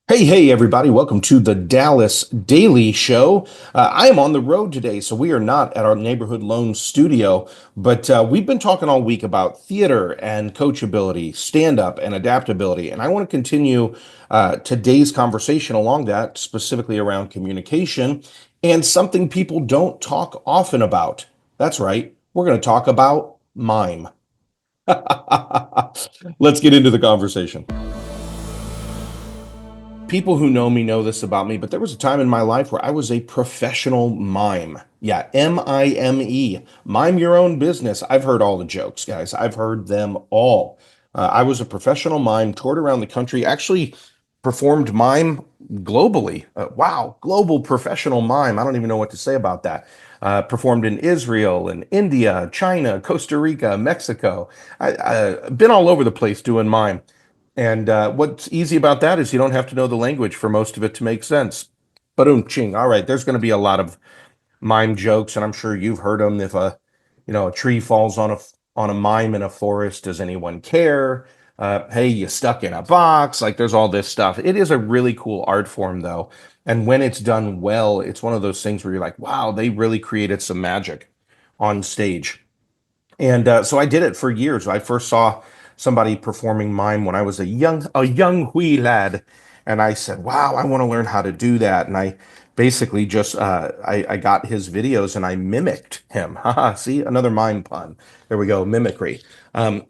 Hey, everybody. Welcome to the Dallas Daily Show. I am on the road today, so we are not at our neighborhood loan studio, but we've been talking all week about theater and coachability, stand up and adaptability. And I want to continue today's conversation along that, specifically around communication and something people don't talk often about. That's right. We're going to talk about mime. Let's get into the conversation. People who know me know this about me, but there was a time in my life where I was a professional mime. Yeah, Mime. Mime your own business. I've heard all the jokes, guys. I've heard them all. I was a professional mime, toured around the country, actually performed mime globally. Wow, global professional mime. I don't even know what to say about that. Performed in Israel and India, China, Costa Rica, Mexico. I've been all over the place doing mime. And what's easy about that is you don't have to know the language for most of it to make sense. Boom, ching. All right, there's going to be a lot of mime jokes, and I'm sure you've heard them. If a tree falls on a mime in a forest, does anyone care? Hey, you stuck in a box. Like there's all this stuff. It is a really cool art form, though, and when it's done well, it's one of those things where you're like, wow, they really created some magic on stage. And so I did it for years. I first saw somebody performing mime when I was a young wee lad, and I said, "Wow, I want to learn how to do that." And I basically just I got his videos and I mimicked him. Haha, see, another mime pun. There we go, mimicry. Um,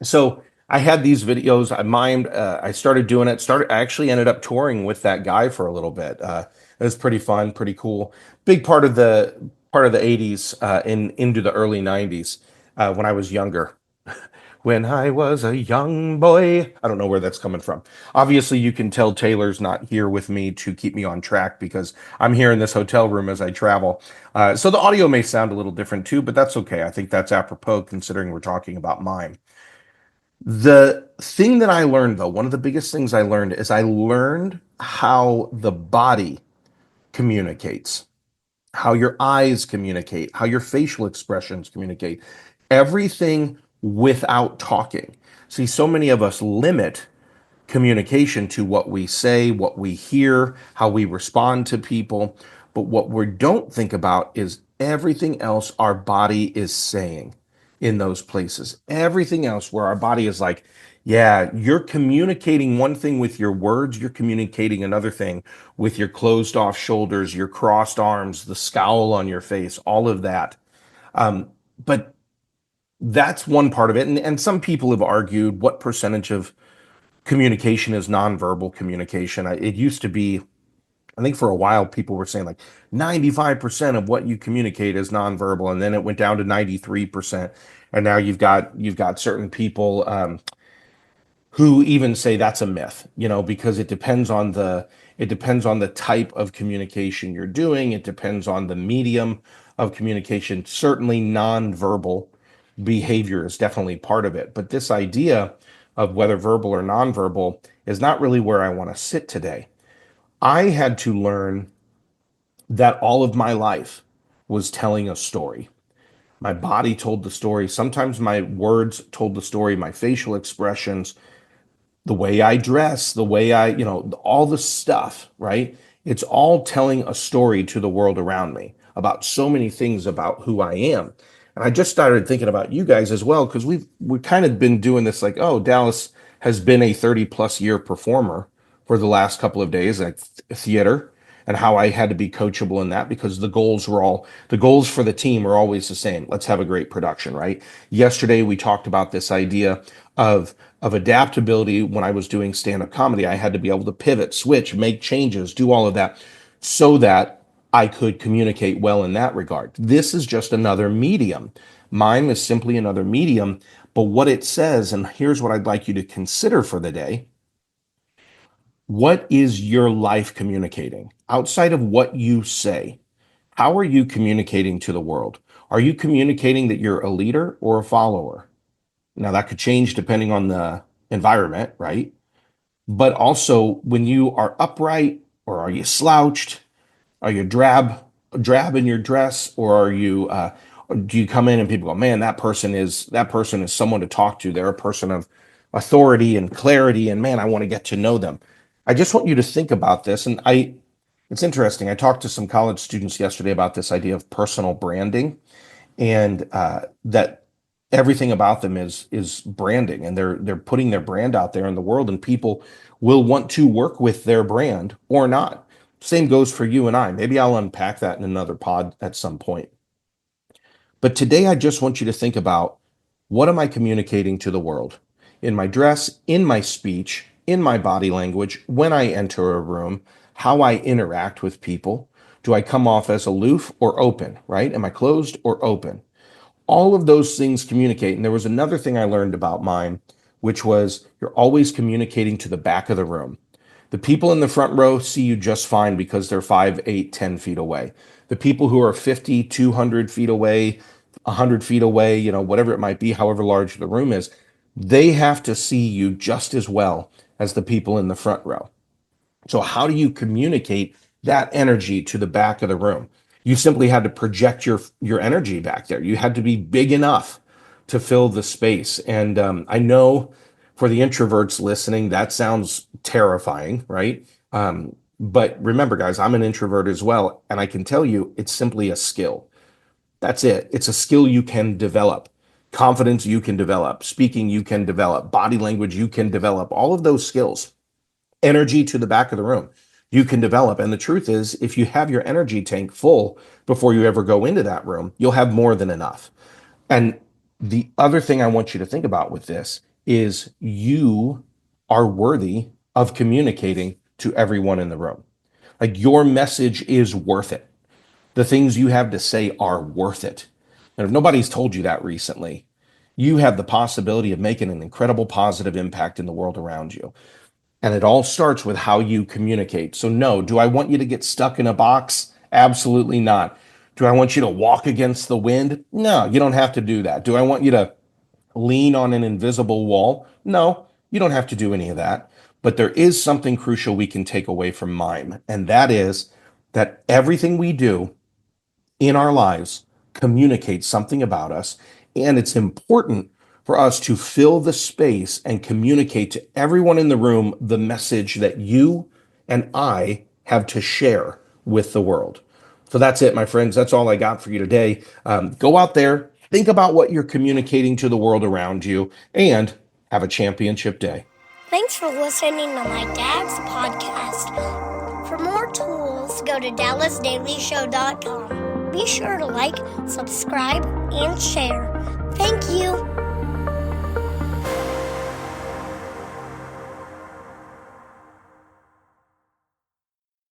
so I had these videos. I mimed. I started doing it. I actually ended up touring with that guy for a little bit. It was pretty fun, pretty cool. Big part of the '80s in into the early '90s when I was younger. When I was a young boy. I don't know where that's coming from. Obviously, you can tell Taylor's not here with me to keep me on track because I'm here in this hotel room as I travel. So the audio may sound a little different too, but that's okay. I think that's apropos considering we're talking about mime. The thing that I learned, though, one of the biggest things I learned is I learned how the body communicates, how your eyes communicate, how your facial expressions communicate, everything without talking. See, so many of us limit communication to what we say, what we hear, how we respond to people. But what we don't think about is everything else our body is saying in those places. Everything else where our body is like, yeah, you're communicating one thing with your words, you're communicating another thing with your closed off shoulders, your crossed arms, the scowl on your face, all of that. But that's one part of it. And some people have argued what percentage of communication is nonverbal communication. It used to be, I think for a while, people were saying like 95% of what you communicate is nonverbal, and then it went down to 93%. And now you've got certain people who even say that's a myth, because it depends on the type of communication you're doing. It depends on the medium of communication. Certainly, nonverbal behavior is definitely part of it. But this idea of whether verbal or nonverbal is not really where I want to sit today. I had to learn that all of my life was telling a story. My body told the story. Sometimes my words told the story, my facial expressions, the way I dress, the way all the stuff, right? It's all telling a story to the world around me about so many things about who I am. And I just started thinking about you guys as well, because we've kind of been doing this like, oh, Dallas has been a 30 plus year performer for the last couple of days, like theater, and how I had to be coachable in that because the goals for the team are always the same. Let's have a great production, right? Yesterday we talked about this idea of adaptability. When I was doing stand-up comedy, I had to be able to pivot, switch, make changes, do all of that so that I could communicate well in that regard. This is just another medium. Mime is simply another medium, but what it says, and here's what I'd like you to consider for the day. What is your life communicating outside of what you say? How are you communicating to the world? Are you communicating that you're a leader or a follower? Now, that could change depending on the environment, right? But also, when you are upright, or are you slouched? Are you drab in your dress, or do you come in and people go, man, that person is someone to talk to. They're a person of authority and clarity, and man, I want to get to know them. I just want you to think about this. It's interesting. I talked to some college students yesterday about this idea of personal branding, and that everything about them is branding, and they're putting their brand out there in the world, and people will want to work with their brand or not. Same goes for you and I. Maybe I'll unpack that in another pod at some point. But today, I just want you to think about, what am I communicating to the world? In my dress, in my speech, in my body language, when I enter a room, how I interact with people. Do I come off as aloof or open, right? Am I closed or open? All of those things communicate. And there was another thing I learned about mime, which was, you're always communicating to the back of the room. The people in the front row see you just fine because they're 5, 8, 10 feet away. The people who are 50, 200 feet away, 100 feet away, whatever it might be, however large the room is, they have to see you just as well as the people in the front row. So how do you communicate that energy to the back of the room? You simply had to project your energy back there. You had to be big enough to fill the space. And I know, for the introverts listening, that sounds terrifying, right? But remember, guys, I'm an introvert as well, and I can tell you, it's simply a skill. That's it. It's a skill you can develop. Confidence you can develop. Speaking you can develop. Body language you can develop. All of those skills. Energy to the back of the room you can develop. And the truth is, if you have your energy tank full before you ever go into that room, you'll have more than enough. And the other thing I want you to think about with this is, you are worthy of communicating to everyone in the room. Like, your message is worth it. The things you have to say are worth it. And if nobody's told you that recently, you have the possibility of making an incredible positive impact in the world around you. And it all starts with how you communicate. So, no, do I want you to get stuck in a box? Absolutely not. Do I want you to walk against the wind? No, you don't have to do that. Do I want you to lean on an invisible wall? No, you don't have to do any of that. But there is something crucial we can take away from Mime, and that is that everything we do in our lives communicate something about us. And it's important for us to fill the space and communicate to everyone in the room the message that you and I have to share with the world. So that's it, my friends. That's all I got for you today. Go out there, think about what you're communicating to the world around you, and have a championship day. Thanks for listening to my dad's podcast. For more tools, go to dallasdailyshow.com. Be sure to like, subscribe, and share. Thank you.